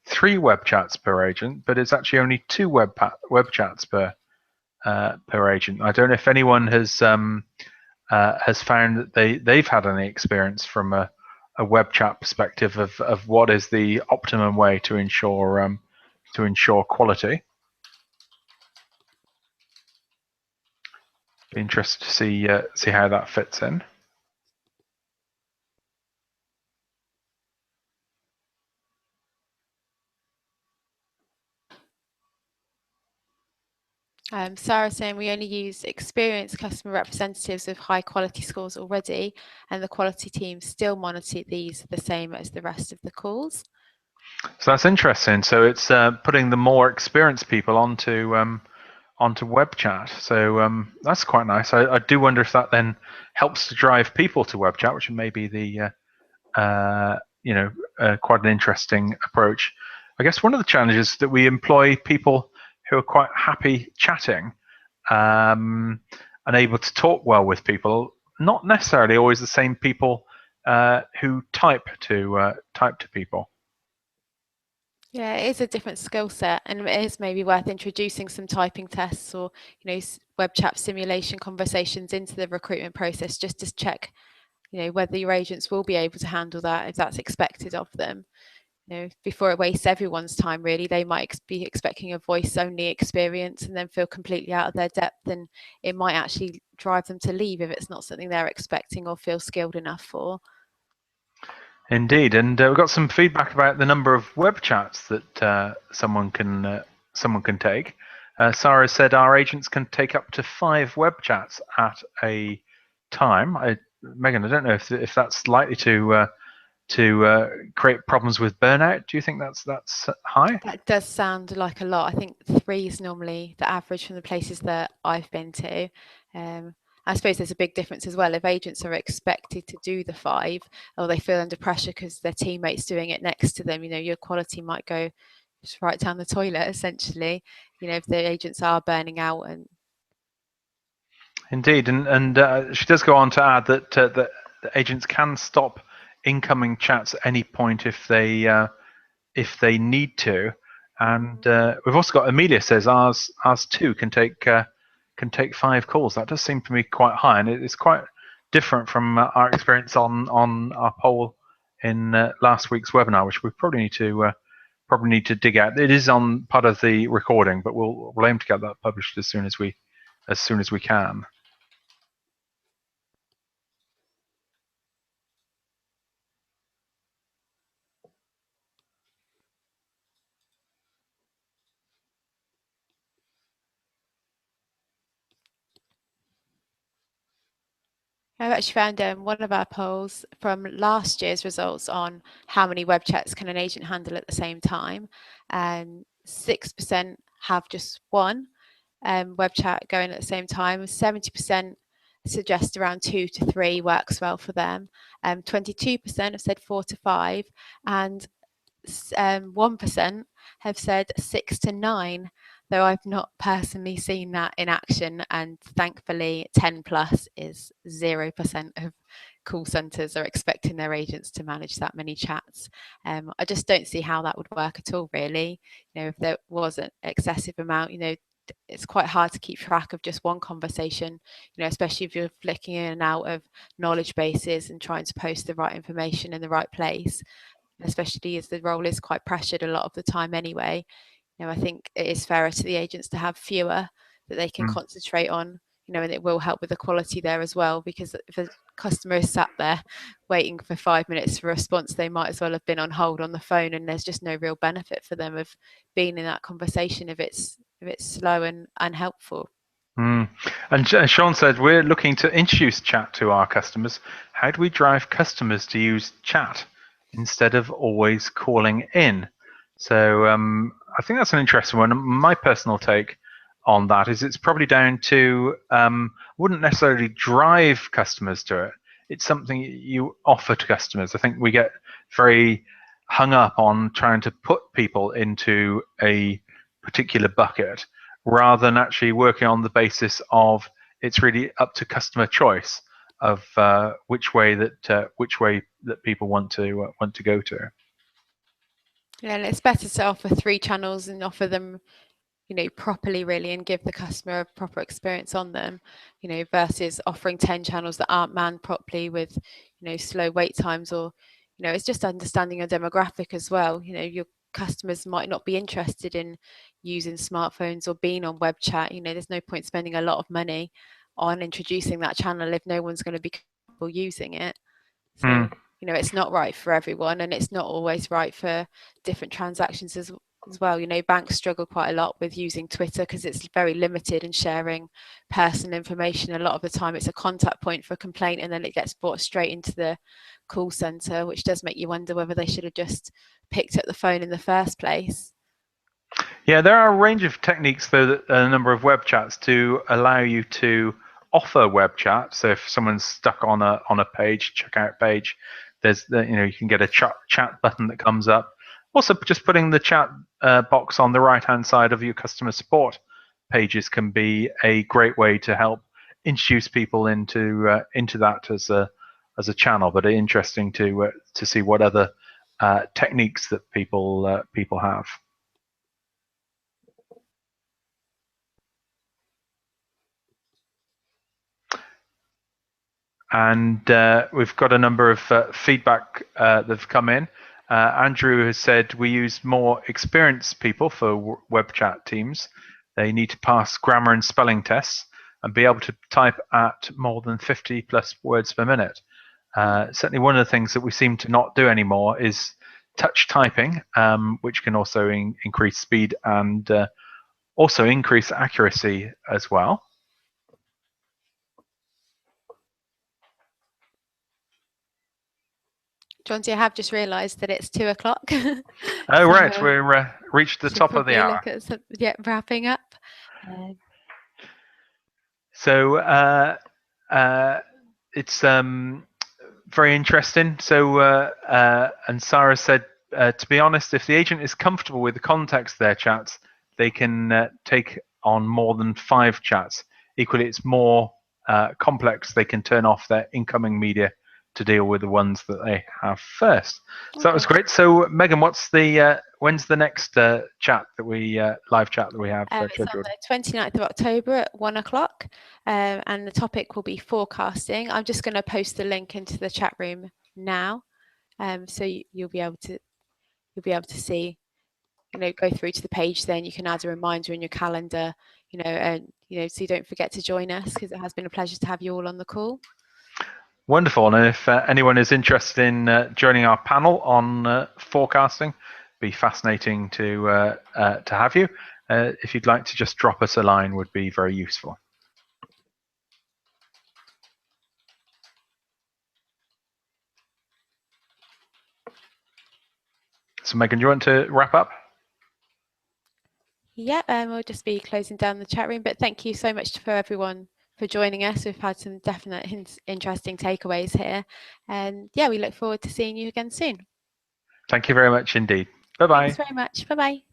3 web chats per agent, but it's actually only 2 web chats per agent. I don't know if anyone has found that they've had any experience from a web chat perspective of what is the optimum way to ensure quality. Be interested to see how that fits in. Sarah saying we only use experienced customer representatives with high quality scores already, and the quality team still monitor these the same as the rest of the calls. So that's interesting. So it's putting the more experienced people onto web chat. So that's quite nice. I do wonder if that then helps to drive people to web chat, which may be the quite an interesting approach. I guess one of the challenges is that we employ people who are quite happy chatting and able to talk well with people, not necessarily always the same people who type to people. Yeah, it is a different skill set, and it is maybe worth introducing some typing tests or web chat simulation conversations into the recruitment process, just to check whether your agents will be able to handle that, if that's expected of them. Before it wastes everyone's time, really. They might be expecting a voice-only experience and then feel completely out of their depth, and it might actually drive them to leave if it's not something they're expecting or feel skilled enough for. Indeed, and we've got some feedback about the number of web chats that someone can take. Sarah said our agents can take up to 5 web chats at a time. Megan, I don't know if that's likely to create problems with burnout? Do you think that's high? That does sound like a lot. I think 3 is normally the average from the places that I've been to. I suppose there's a big difference as well. If agents are expected to do the 5, or they feel under pressure because their teammate's doing it next to them, your quality might go just right down the toilet, essentially. If the agents are burning out. And indeed, and she does go on to add that the agents can stop incoming chats at any point if they need to. And we've also got Amelia says ours too can take 5 calls. That does seem to me quite high, and it's quite different from our experience on our poll in last week's webinar, which we probably need to dig out. It is on part of the recording, but we'll aim to get that published as soon as we can. I've actually found one of our polls from last year's results on how many web chats can an agent handle at the same time, and 6% have just one web chat going at the same time. 70% suggest around 2 to 3 works well for them. 22% have said 4 to 5, and 1% have said 6 to 9, though I've not personally seen that in action. And thankfully 10 plus is 0% of call centers are expecting their agents to manage that many chats. I just don't see how that would work at all, really. If there was an excessive amount, it's quite hard to keep track of just one conversation, especially if you're flicking in and out of knowledge bases and trying to post the right information in the right place, especially as the role is quite pressured a lot of the time anyway. I think it is fairer to the agents to have fewer that they can concentrate on, and it will help with the quality there as well, because if a customer is sat there waiting for 5 minutes for a response, they might as well have been on hold on the phone, and there's just no real benefit for them of being in that conversation if it's slow and unhelpful. And Sean said, we're looking to introduce chat to our customers. How do we drive customers to use chat instead of always calling in? So I think that's an interesting one. My personal take on that is it's probably down to, wouldn't necessarily drive customers to it. It's something you offer to customers. I think we get very hung up on trying to put people into a particular bucket, rather than actually working on the basis of it's really up to customer choice of which way that people want to go to. Yeah, and it's better to offer 3 channels and offer them, properly, really, and give the customer a proper experience on them, versus offering 10 channels that aren't manned properly with, slow wait times, or, it's just understanding your demographic as well. Your customers might not be interested in using smartphones or being on web chat. There's no point spending a lot of money on introducing that channel if no one's going to be comfortable using it. So, it's not right for everyone, and it's not always right for different transactions as well. Banks struggle quite a lot with using Twitter because it's very limited in sharing personal information. A lot of the time it's a contact point for a complaint, and then it gets brought straight into the call center, which does make you wonder whether they should have just picked up the phone in the first place. Yeah, there are a range of techniques, though, that a number of web chats to allow you to offer web chat. So if someone's stuck on a page, checkout page, there's you can get a chat button that comes up. Also, just putting the chat box on the right-hand side of your customer support pages can be a great way to help introduce people into that as a channel. But interesting to see what other techniques that people have. And we've got a number of feedback that have come in. Andrew has said we use more experienced people for web chat teams. They need to pass grammar and spelling tests and be able to type at more than 50 plus words per minute. Certainly one of the things that we seem to not do anymore is touch typing, which can also increase speed and also increase accuracy as well. John, I have just realised that it's 2 o'clock. Oh, So, right, we're reached the should top of the probably hour. look at wrapping up. So it's very interesting. So and Sarah said, to be honest, if the agent is comfortable with the context of their chats, they can take on more than 5 chats. Equally, it's more complex. They can turn off their incoming media to deal with the ones that they have first. So that was great. So Megan, what's the when's the next chat that we live chat that we have? It's on the 29th of October at 1 o'clock, and the topic will be forecasting. I'm just going to post the link into the chat room now, so you'll be able to see, go through to the page. Then you can add a reminder in your calendar, and so you don't forget to join us, because it has been a pleasure to have you all on the call. Wonderful. And if anyone is interested in joining our panel on forecasting, it'd be fascinating to have you. If you'd like to just drop us a line, would be very useful. So Megan, do you want to wrap up? Yeah, we'll just be closing down the chat room, but thank you so much for everyone for joining us. We've had some definite interesting takeaways here, and yeah, we look forward to seeing you again soon. Thank you very much indeed. Bye-bye. Thanks very much. Bye-bye.